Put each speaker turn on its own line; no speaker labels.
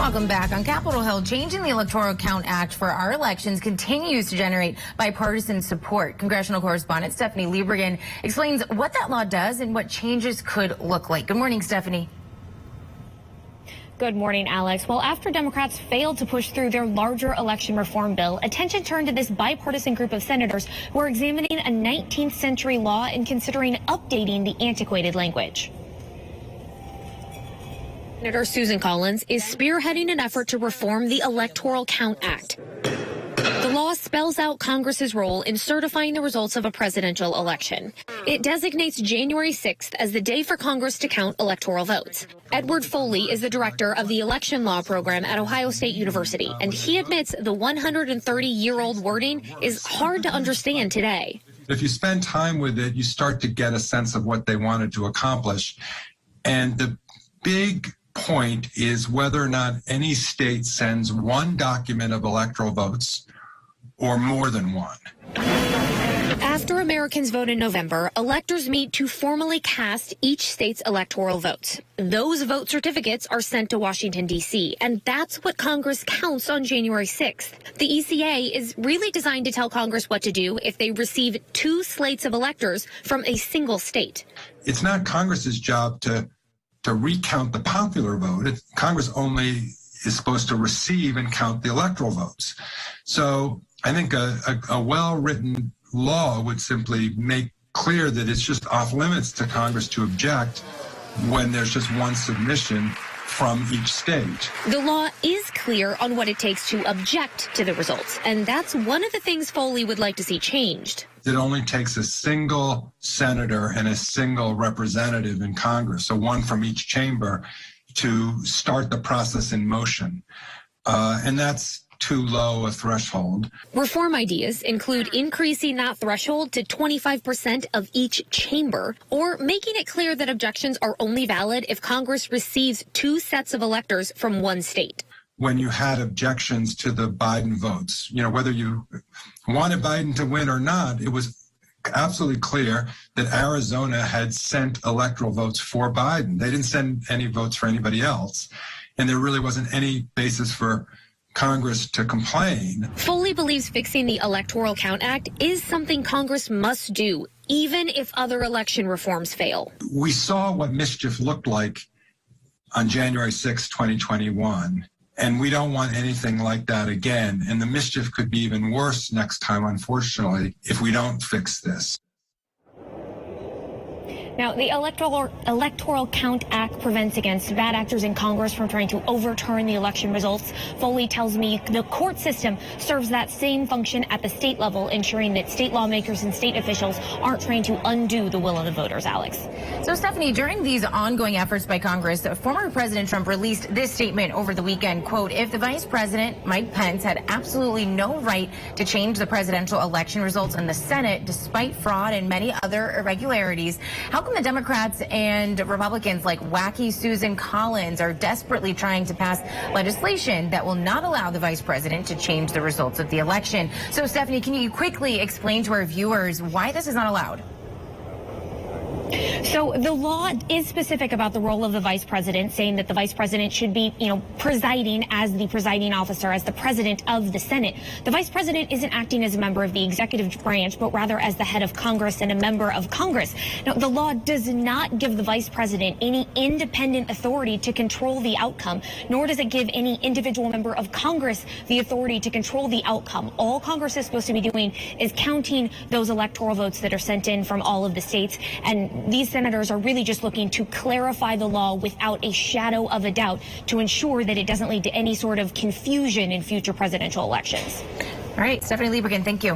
Welcome back. On Capitol Hill, changing the Electoral Count Act for our elections continues to generate bipartisan support. Congressional correspondent Stephanie Lieberman explains what that law does and what changes could look like. Good morning, Stephanie.
Good morning, Alex. Well, after Democrats failed to push through their larger election reform bill, attention turned to this bipartisan group of senators who are examining a 19th century law and considering updating the antiquated language. Senator Susan Collins is spearheading an effort to reform the Electoral Count Act. The law spells out Congress's role in certifying the results of a presidential election. It designates January 6th as the day for Congress to count electoral votes. Edward FOLEY is the director of the election law program at Ohio State University, and he admits the 130-year-old wording is hard to understand today.
If you spend time with it, you start to get a sense of what they wanted to accomplish. And the big point is whether or not any state sends one document of electoral votes or more than one.
After Americans vote in November, electors meet to formally cast each state's electoral votes. Those vote certificates are sent to Washington, D.C., and that's what Congress counts on January 6th. The ECA is really designed to tell Congress what to do if they receive two slates of electors from a single state.
It's not Congress's job to recount the popular vote. Congress only is supposed to receive and count the electoral votes. So I think a well-written law would simply make clear that it's just off limits to Congress to object when there's just one submission from each state.
The law is clear on what it takes to object to the results, and that's one of the things Foley would like to see changed.
It only takes a single senator and a single representative in Congress, so one from each chamber, to start the process in motion. And that's too low a threshold.
Reform ideas include increasing that threshold to 25% of each chamber, or making it clear that objections are only valid if Congress receives two sets of electors from one state.
When you had objections to the Biden votes, whether you wanted Biden to win or not, it was absolutely clear that Arizona had sent electoral votes for Biden. They didn't send any votes for anybody else, and there really wasn't any basis for Congress to complain.
Foley believes fixing the Electoral Count Act is something Congress must do, even if other election reforms fail.
We saw what mischief looked like on January 6, 2021. And we don't want anything like that again. And the mischief could be even worse next time, unfortunately, if we don't fix this.
Now, the Electoral Count Act prevents against bad actors in Congress from trying to overturn the election results. Foley tells me the court system serves that same function at the state level, ensuring that state lawmakers and state officials aren't trying to undo the will of the voters, Alex.
So, Stephanie, during these ongoing efforts by Congress, former President Trump released this statement over the weekend, quote, "If the Vice President, Mike Pence, had absolutely no right to change the presidential election results in the Senate, despite fraud and many other irregularities, how come the Democrats and Republicans like wacky Susan Collins are desperately trying to pass legislation that will not allow the Vice President to change the results of the election?" So, Stephanie, can you quickly explain to our viewers why this is not allowed?
So the law is specific about the role of the vice president, saying that the vice president should be, presiding as the presiding officer, as the president of the Senate. The vice president isn't acting as a member of the executive branch, but rather as the head of Congress and a member of Congress. Now, the law does not give the vice president any independent authority to control the outcome, nor does it give any individual member of Congress the authority to control the outcome. All Congress is supposed to be doing is counting those electoral votes that are sent in from all of the states, and these senators are really just looking to clarify the law without a shadow of a doubt to ensure that it doesn't lead to any sort of confusion in future presidential elections.
All right, Stephanie Lieberman, thank you.